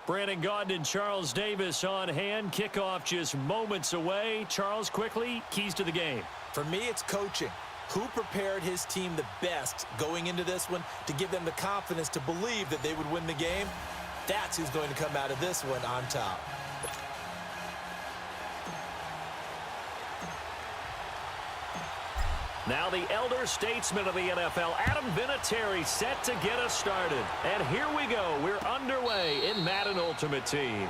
Brandon Gaudin and Charles Davis on hand. Kickoff just moments away. Charles, quickly, keys to the game. For me, it's coaching. Who prepared his team the best going into this one to give them the confidence to believe that they would win the game? That's who's going to come out of this one on top. Now the elder statesman of the NFL, Adam Vinatieri, set to get us started. And here we go. We're underway in Madden Ultimate Team.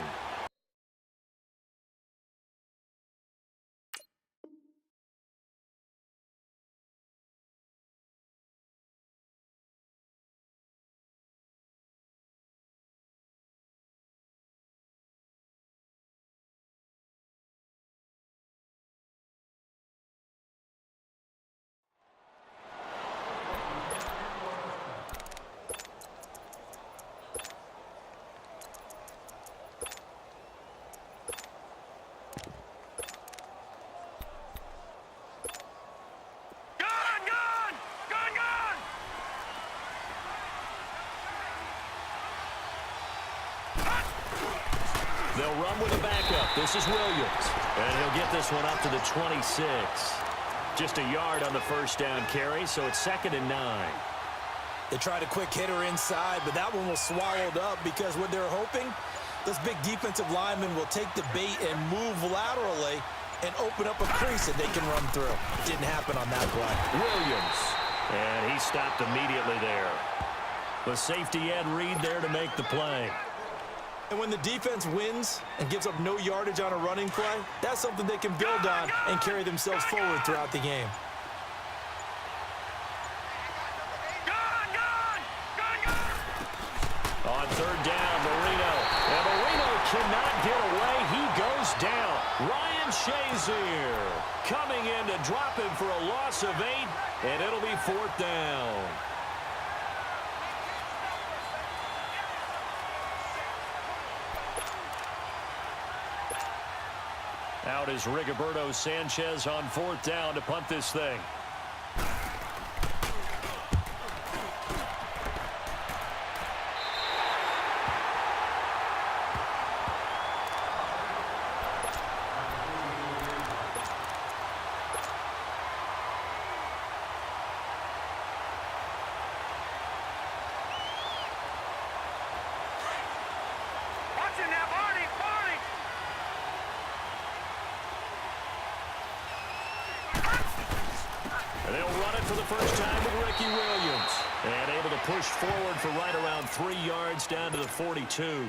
They'll run with a backup. This is Williams. And he'll get this one up to the 26. Just a yard on the first down carry, so it's 2nd and 9. They tried a quick hitter inside, but that one was swallowed up because what they're hoping, this big defensive lineman will take the bait and move laterally and open up a crease that they can run through. Didn't happen on that play. Williams. And he stopped immediately there. The safety Ed Reed there to make the play. And when the defense wins and gives up no yardage on a running play, that's something they can build on and carry themselves forward throughout the game. On 3rd down, Marino. And Marino cannot get away. He goes down. Ryan Shazier coming in to drop him for a loss of 8, and it'll be 4th down. Out is Rigoberto Sanchez on 4th down to punt this thing. For the first time with Ricky Williams. And able to push forward for right around 3 yards down to the 42.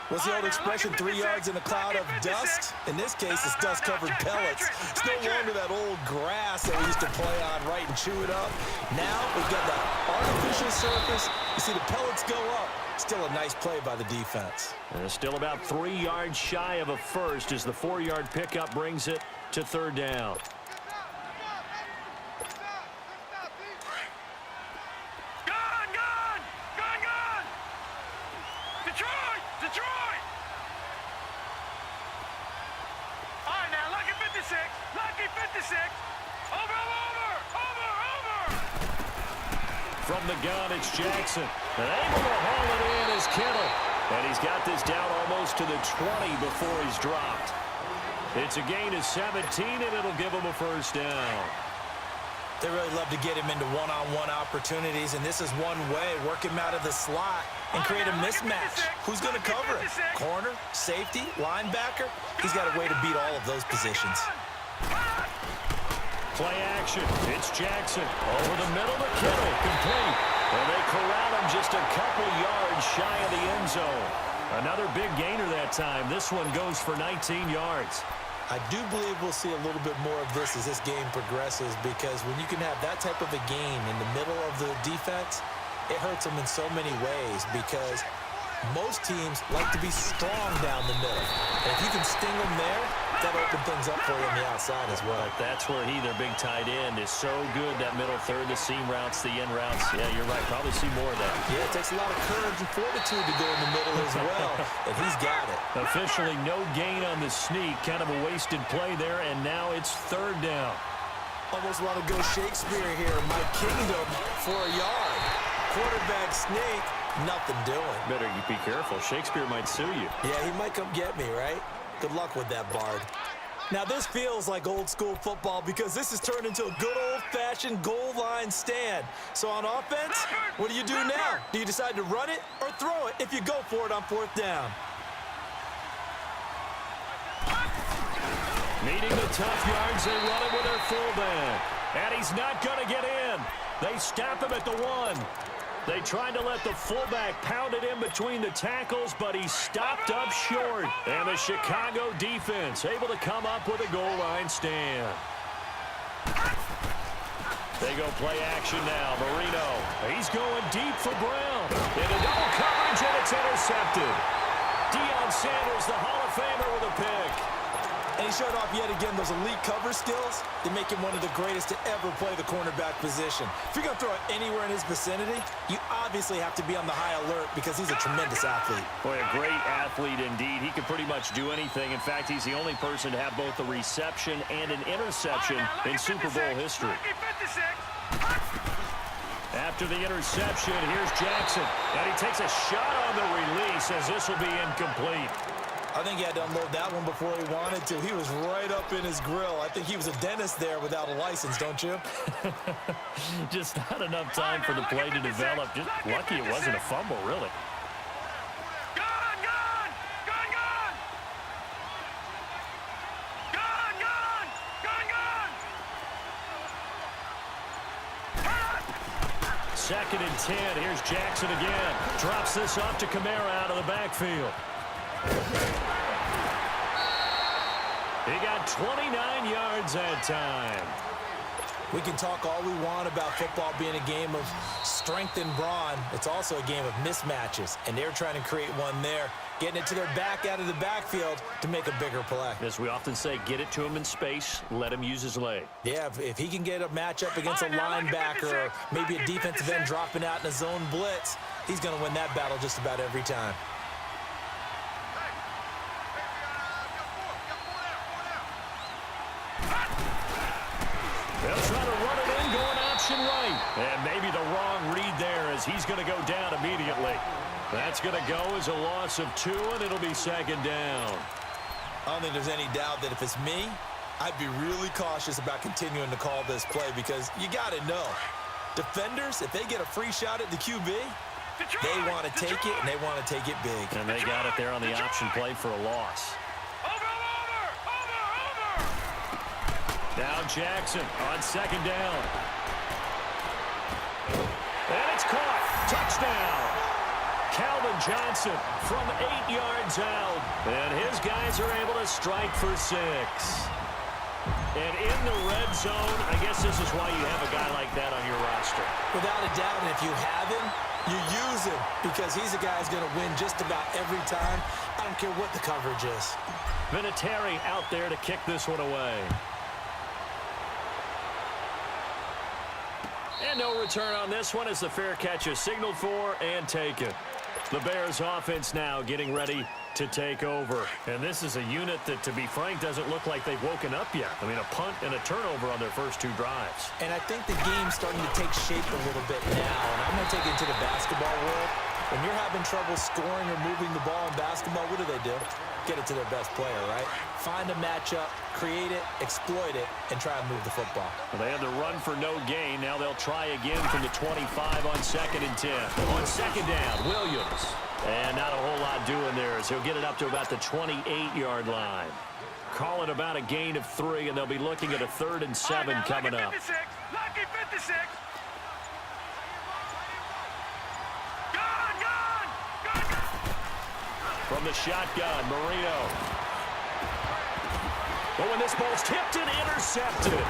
What's the old expression, 3 yards in a cloud of dust? In this case, it's dust-covered pellets. It's no longer that old grass that we used to play on, right, and chew it up. Now we've got that artificial surface. You see the pellets go up. Still a nice play by the defense. And still about 3 yards shy of a first as the 4-yard pickup brings it to 3rd down. From the gun, it's Jackson. And able to haul it in is Kittle. And he's got this down almost to the 20 before he's dropped. It's a gain of 17, and it'll give him a first down. They really love to get him into one-on-one opportunities, and this is one way, work him out of the slot and create a mismatch. Who's going to cover it? Corner, safety, linebacker? He's got a way to beat all of those positions. Play action. It's Jackson. Over the middle to Kittle. Complete. And they corral him just a couple yards shy of the end zone. Another big gainer that time. This one goes for 19 yards. I do believe we'll see a little bit more of this as this game progresses, because when you can have that type of a gain in the middle of the defense, it hurts them in so many ways, because most teams like to be strong down the middle. And if you can sting them there, that'll open things up for you on the outside as well. That's where their big tight end, is so good, that middle third, the seam routes, the end routes. Yeah, you're right. Probably see more of that. Yeah, it takes a lot of courage and fortitude to go in the middle as well, and he's got it. Officially no gain on the sneak. Kind of a wasted play there, and now it's 3rd down. Almost want to go Shakespeare here. My kingdom for a yard. Quarterback sneak, Nothing doing. Better you be careful. Shakespeare might sue you. Yeah, he might come get me, right? Good luck with that, Bard. Now, this feels like old-school football because this has turned into a good old-fashioned goal line stand. So on offense, what do you do now? Do you decide to run it or throw it if you go for it on 4th down? Needing the tough yards, they run it with their fullback. And he's not going to get in. They stop him at the 1. They tried to let the fullback pound it in between the tackles, but he stopped up short. And the Chicago defense able to come up with a goal line stand. They go play action now. Marino, he's going deep for Brown. Into double coverage, and it's intercepted. Deion Sanders, the Hall of Famer, with a pick. And he showed off yet again those elite cover skills that make him one of the greatest to ever play the cornerback position. If you're going to throw it anywhere in his vicinity, you obviously have to be on the high alert because he's a tremendous athlete. Boy, a great athlete indeed. He can pretty much do anything. In fact, he's the only person to have both a reception and an interception in Super Bowl history. After the interception, here's Jackson. And he takes a shot on the release as this will be incomplete. I think he had to unload that one before he wanted to. He was right up in his grill. I think he was a dentist there without a license, don't you? Just not enough time for the play to develop. Just lucky it wasn't a fumble, really. Second and 10. Here's Jackson again. Drops this off to Kamara out of the backfield. He got 29 yards that time. We can talk all we want about football being a game of strength and brawn. It's also a game of mismatches, and they're trying to create one there, getting it to their back out of the backfield to make a bigger play. As we often say, get it to him in space, let him use his leg. Yeah, if he can get a matchup against a linebacker or maybe a defensive end dropping out in a zone blitz, he's going to win that battle just about every time. They'll try to run it in, going option right. And maybe the wrong read there as he's going to go down immediately. That's going to go as a loss of 2, and it'll be second down. I don't think there's any doubt that if it's me, I'd be really cautious about continuing to call this play because you got to know, defenders, if they get a free shot at the QB, they want to take it, and they want to take it big. And they got it there on the option play for a loss. Now Jackson on second down. And it's caught. Touchdown. Calvin Johnson from 8 yards out. And his guys are able to strike for 6. And in the red zone, I guess this is why you have a guy like that on your roster. Without a doubt, and if you have him, you use him because he's a guy who's going to win just about every time. I don't care what the coverage is. Vinatieri out there to kick this one away. And no return on this one as the fair catch is signaled for and taken. The Bears offense now getting ready to take over. And this is a unit that, to be frank, doesn't look like they've woken up yet. I mean, a punt and a turnover on their first 2 drives. And I think the game's starting to take shape a little bit now. And I'm going to take it into the basketball world. When you're having trouble scoring or moving the ball in basketball, what do? Get it to their best player, right? Find a matchup, create it, exploit it, and try and move the football. Well, they had the run for no gain. Now they'll try again from the 25 on second and 10. On second down, Williams. And not a whole lot doing there as he'll get it up to about the 28-yard line. Call it about a gain of 3, and they'll be looking at a 3rd and 7 coming up. Lucky 56. From the shotgun, Marino. But when this ball's tipped and intercepted.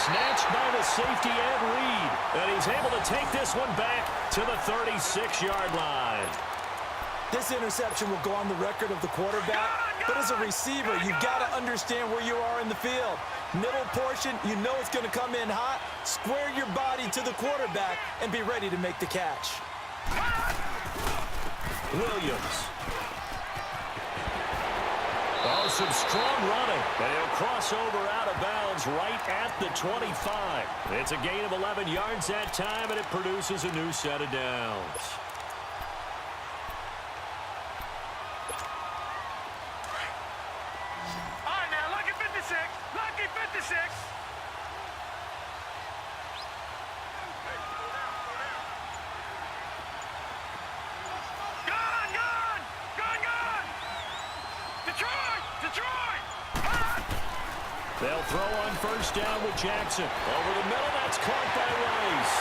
Snatched by the safety Ed Reed. And he's able to take this one back to the 36-yard line. This interception will go on the record of the quarterback. But as a receiver, you've got to understand where you are in the field. Middle portion, you know it's going to come in hot. Square your body to the quarterback and be ready to make the catch. Williams. Oh, some strong running. And he'll cross over out of bounds right at the 25. It's a gain of 11 yards that time, and it produces a new set of downs. They'll throw on first down with Jackson. Over the middle, that's caught by Rice.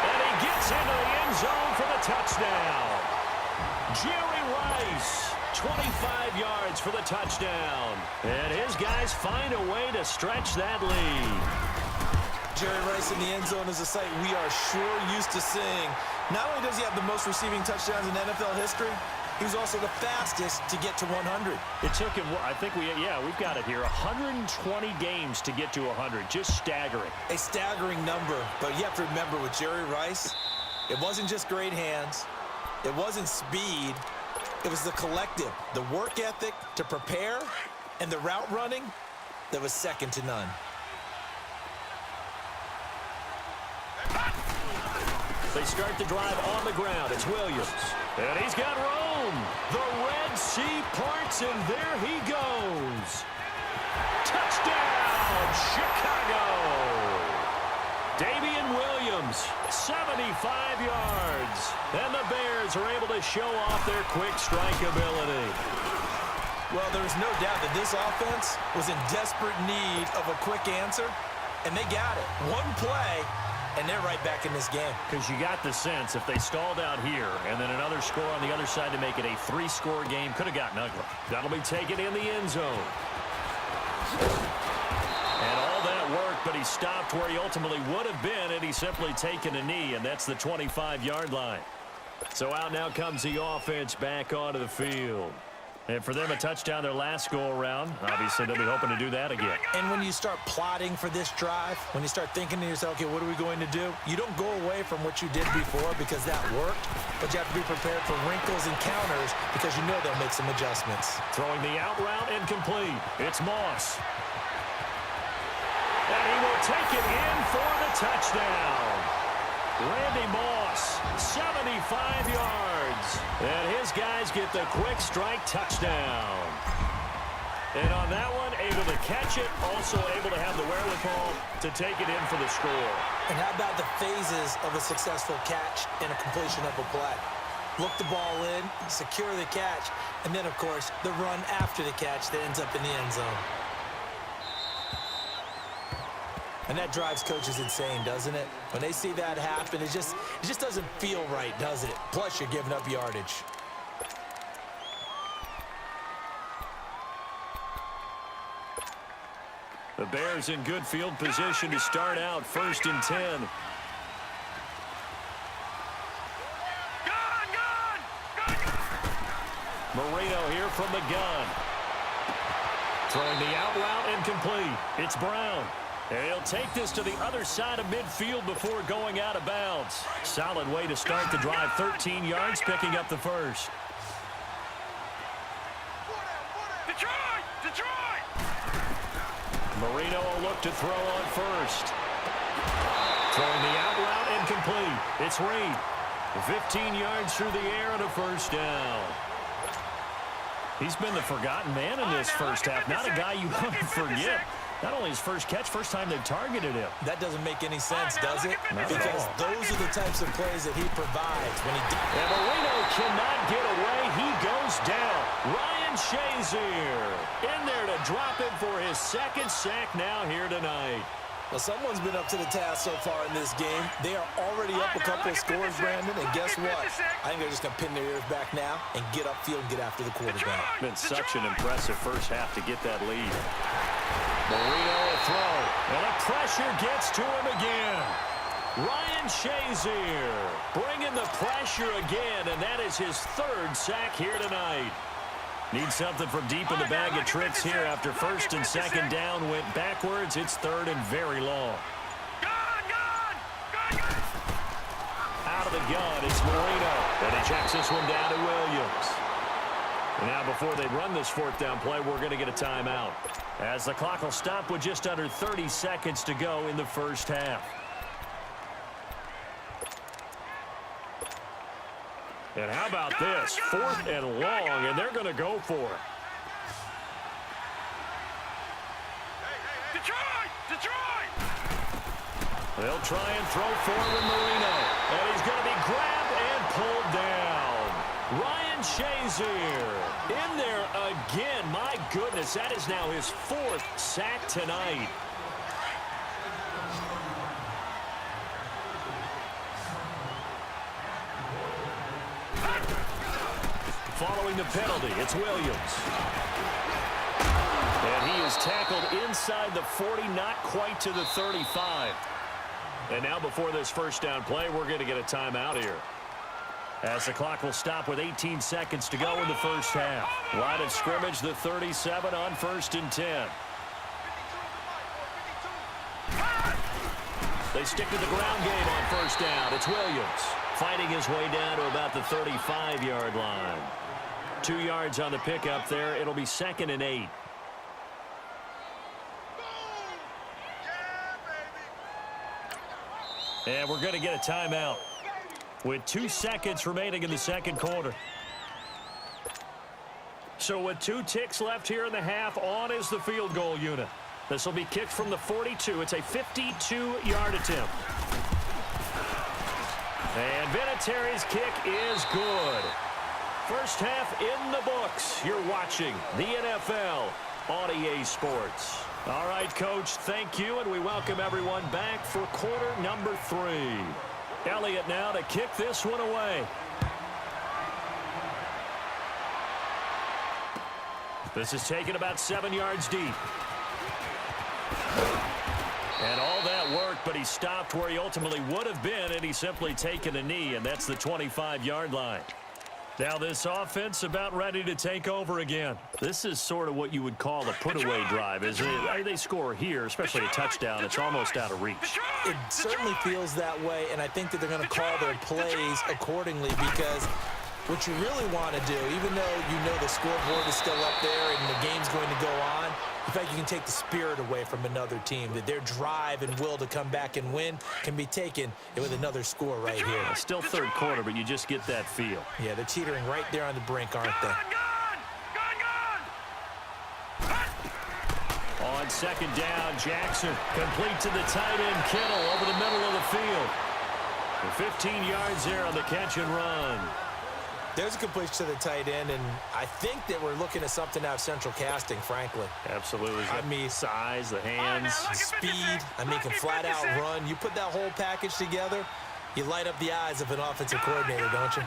And he gets into the end zone for the touchdown. Jerry Rice, 25 yards for the touchdown. And his guys find a way to stretch that lead. Jerry Rice in the end zone is a sight we are sure used to seeing. Not only does he have the most receiving touchdowns in NFL history, he was also the fastest to get to 100. It took him, I think we've got it here, 120 games to get to 100. Just staggering. A staggering number, but you have to remember with Jerry Rice, it wasn't just great hands. It wasn't speed. It was the collective, the work ethic to prepare, and the route running that was second to none. They start the drive on the ground. It's Williams. And he's got room. The Red Sea parts, and there he goes. Touchdown, Chicago. Damian Williams, 75 yards. And the Bears are able to show off their quick strike ability. Well, there's no doubt that this offense was in desperate need of a quick answer, and they got it. One play, and they're right back in this game. Because you got the sense if they stalled out here and then another score on the other side to make it a 3-score game, could have gotten ugly. That'll be taken in the end zone. And all that work, but he stopped where he ultimately would have been, and he's simply taken a knee, and that's the 25-yard line. So out now comes the offense back onto the field. And for them, a touchdown their last go-around. Obviously, they'll be hoping to do that again. And when you start plotting for this drive, when you start thinking to yourself, okay, what are we going to do? You don't go away from what you did before because that worked, but you have to be prepared for wrinkles and counters because you know they'll make some adjustmts. Throwing the out route incomplete. It's Moss. And he will take it in for the touchdown. Randy Moss, 75 yards. And his guys get the quick strike touchdown. And on that one, able to catch it, also able to have the wherewithal to take it in for the score. And how about the phases of a successful catch and a completion of a play? Look the ball in, secure the catch, and then, of course, the run after the catch that ends up in the end zone. And that drives coaches insane, doesn't it? When they see that happen, it just doesn't feel right, does it? Plus, you're giving up yardage. The Bears in good field position to start out 1st and 10. Marino here from the gun. Throwing the out route incomplete. It's Brown. And he'll take this to the other side of midfield before going out of bounds. Solid way to start the drive. 13 yards, picking up the first. Detroit! Marino will look to throw on first. Throwing the out route incomplete. It's Reed. 15 yards through the air and a first down. He's been the forgotten man in this first half. Not a guy you want to forget. Not only his first catch, first time they've targeted him. That doesn't make any sense, does it? Because those are the types of plays that he provides when he... And Marino cannot get away. He goes down. Ryan Shazier in there to drop him for his second sack now here tonight. Well, someone's been up to the task so far in this game. They are already up a couple of scores, Brandon, and guess what? I think they're just going to pin their ears back now and get upfield and get after the quarterback. Been such an impressive first half to get that lead. Marino will throw, and the pressure gets to him again. Ryan Shazier bringing the pressure again, and that is his 3rd sack here tonight. Needs something from deep in the bag of tricks here after 1st and 2nd down went backwards. It's 3rd and very long. Out of the gun, it's Marino. And he checks this one down to Williams. And now before they run this 4th down play, we're going to get a timeout, as the clock will stop with just under 30 seconds to go in the first half. And how about this? 4th and long, and they're going to go for it. Detroit! They'll try and throw forward Marino. And he's going to be grabbed and pulled down. Ryan Shazier in there again. My goodness, that is now his 4th sack tonight. Following the penalty, it's Williams. And he is tackled inside the 40, not quite to the 35. And now before this first down play, we're going to get a timeout here, as the clock will stop with 18 seconds to go in the first half. Line of scrimmage, the 37 on 1st and 10. They stick to the ground game on first down. It's Williams fighting his way down to about the 35-yard line. 2 yards on the pickup there. It'll be 2nd and 8. And we're going to get a timeout with 2 seconds remaining in the second quarter. So with 2 ticks left here in the half, on is the field goal unit. This will be kicked from the 42. It's a 52-yard attempt. And Vinatieri's kick is good. First half in the books. You're watching the NFL on EA Sports. All right, Coach, thank you, and we welcome everyone back for quarter number 3. Elliott now to kick this one away. This is taken about 7 yards deep. And all that worked, but he stopped where he ultimately would have been, and he's simply taken a knee, and that's the 25-yard line. Now this offense about ready to take over again. This is sort of what you would call a put-away drive, isn't it? They score here, especially a touchdown. It's almost out of reach. It certainly feels that way, and I think that they're going to call their plays accordingly, because what you really want to do, even though you know the scoreboard is still up there and the game's going to go on, in fact, you can take the spirit away from another team, that their drive and will to come back and win can be taken with another score right here. Still third quarter, but you just get that feel. Yeah, they're teetering right there on the brink, aren't they? On second down, Jackson complete to the tight end, Kittle over the middle of the field. 15 yards there on the catch and run. There's a completion to the tight end, and I think that we're looking at something out of central casting, frankly. Absolutely. I mean, size, the hands, speed. I mean, can flat out run. You put that whole package together, you light up the eyes of an offensive coordinator, don't you?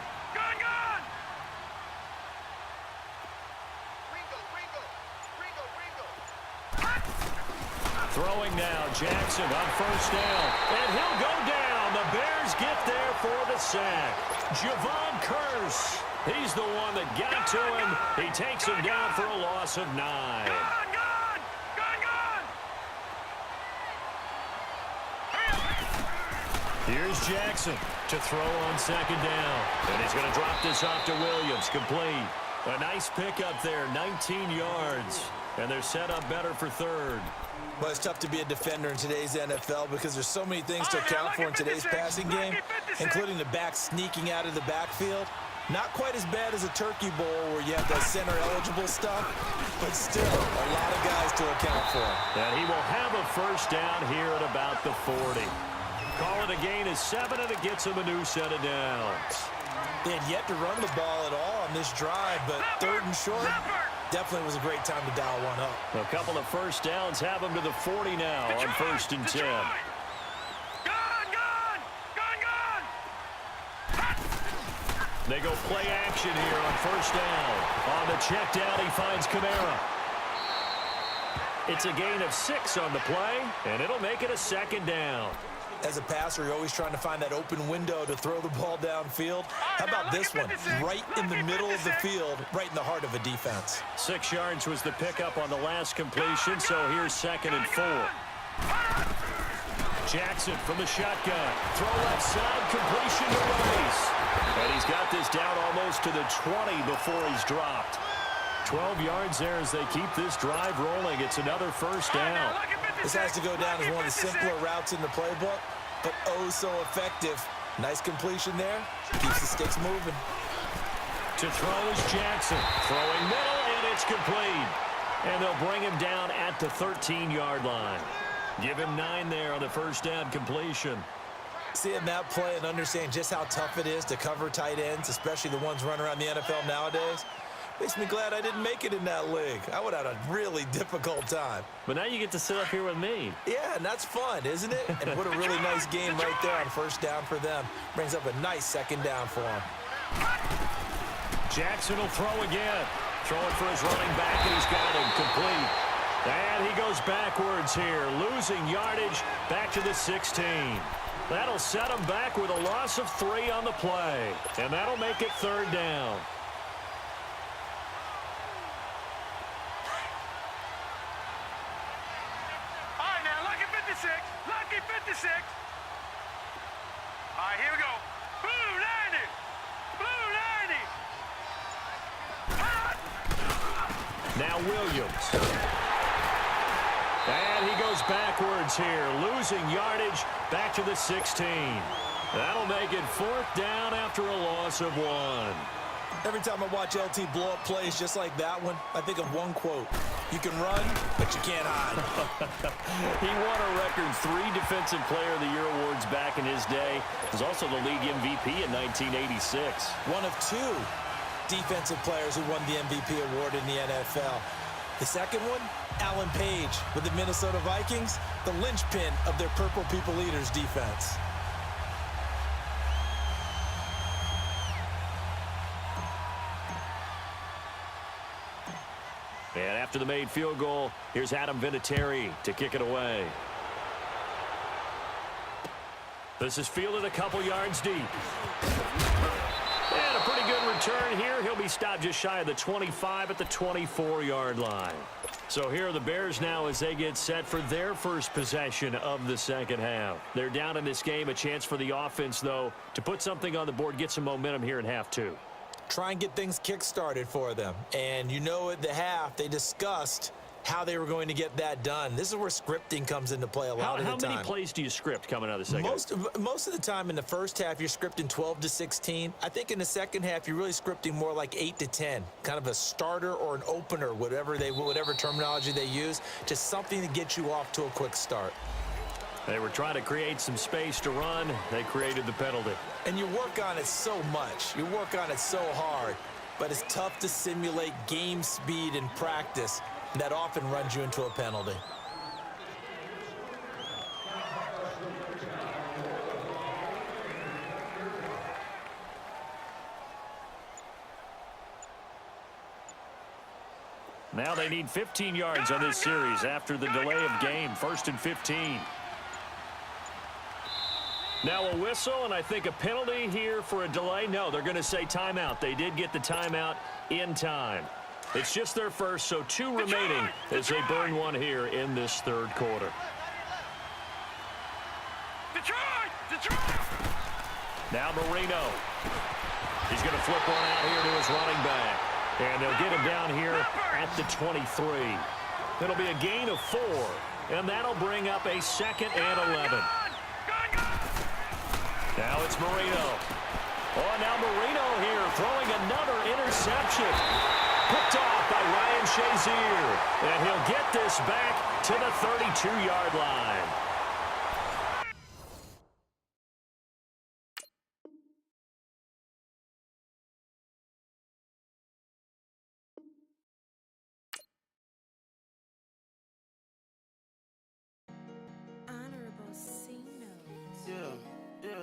Throwing now, Jackson on first down, and he'll go down. The Bears get there for the sack. Javon Curse, he's the one that got to him. He takes him down for a loss of 9. Here's Jackson to throw on second down, and he's going to drop this off to Williams, complete. A nice pickup there, 19 yards, and they're set up better for third. Well, it's tough to be a defender in today's NFL because there's so many things to account for in today's passing game, including the back sneaking out of the backfield. Not quite as bad as a turkey bowl where you have the center-eligible stuff, but still a lot of guys to account for. And he will have a first down here at about the 40. Call it a gain of 7, and it gets him a new set of downs. They had yet to run the ball at all on this drive, but third and short, definitely was a great time to dial one up. A couple of first downs have him to the 40 now on first and 10. They go play action here on first down. On the check down, he finds Kamara. It's a gain of 6 on the play, and it'll make it a second down. As a passer, you're always trying to find that open window to throw the ball downfield. How about this one? Right in the middle of the field, right in the heart of a defense. 6 yards was the pickup on the last completion, so here's 2nd and 4. Jackson from the shotgun. Throw left side, completion to Rice. And he's got this down almost to the 20 before he's dropped. 12 yards there as they keep this drive rolling. It's another first down. This has to go down as one of the simpler routes in the playbook, but oh so effective. Nice completion there. Keeps the sticks moving. To throw is Jackson. Throwing middle, and it's complete. And they'll bring him down at the 13-yard line. Give him 9 there on the first down completion. Seeing that play and understanding just how tough it is to cover tight ends, especially the ones running around the NFL nowadays, makes me glad I didn't make it in that league. I would have had a really difficult time. But now you get to sit up here with me. Yeah, and that's fun, isn't it? And what a really nice game right there on first down for them. Brings up a nice second down for them. Jackson will throw again. Throwing for his running back, and he's got him complete. And he goes backwards here, losing yardage back to the 16. That'll set him back with a loss of 3 on the play. And that'll make it third down. All right, now, lucky 56. Lucky 56. All right, here we go. Blue 90. Blue 90. Now Williams. And he goes backwards here, losing yardage back to the 16. That'll make it fourth down after a loss of 1. Every time I watch LT blow up plays just like that one, I think of one quote. You can run, but you can't hide. He won a record 3 Defensive Player of the Year awards back in his day. He was also the league MVP in 1986. One of 2 defensive players who won the MVP award in the NFL. The second one, Alan Page with the Minnesota Vikings, the linchpin of their Purple People Eaters defense. And after the made field goal, here's Adam Vinatieri to kick it away. This is fielded a couple yards deep. And a pretty good return here. He'll be stopped just shy of the 25 at the 24-yard line. So here are the Bears now as they get set for their first possession of the second half. They're down in this game. A chance for the offense, though, to put something on the board, get some momentum here in half 2. Try and get things kick-started for them. And you know at the half, they discussed how they were going to get that done. This is where scripting comes into play a lot of the time. How many plays do you script coming out of the second half? Most of the time in the first half, you're scripting 12 to 16. I think in the second half, you're really scripting more like 8 to 10. Kind of a starter or an opener, whatever terminology they use. Just something to get you off to a quick start. They were trying to create some space to run. They created the penalty. And you work on it so much. You work on it so hard. But it's tough to simulate game speed in practice. That often runs you into a penalty. Now they need 15 yards on this series after the delay of game. 1st and 15. Now a whistle, and I think a penalty here for a delay. No, they're going to say timeout. They did get the timeout in time. It's just their first, so 2 remaining as they burn 1 here in this third quarter. Detroit! Now Marino. He's going to flip one out here to his running back. And they'll get him down here at the 23. It'll be a gain of 4, and that'll bring up a 2nd and 11. Now it's Marino. Oh, now Marino here throwing another interception. Picked off by Ryan Shazier. And he'll get this back to the 32-yard line.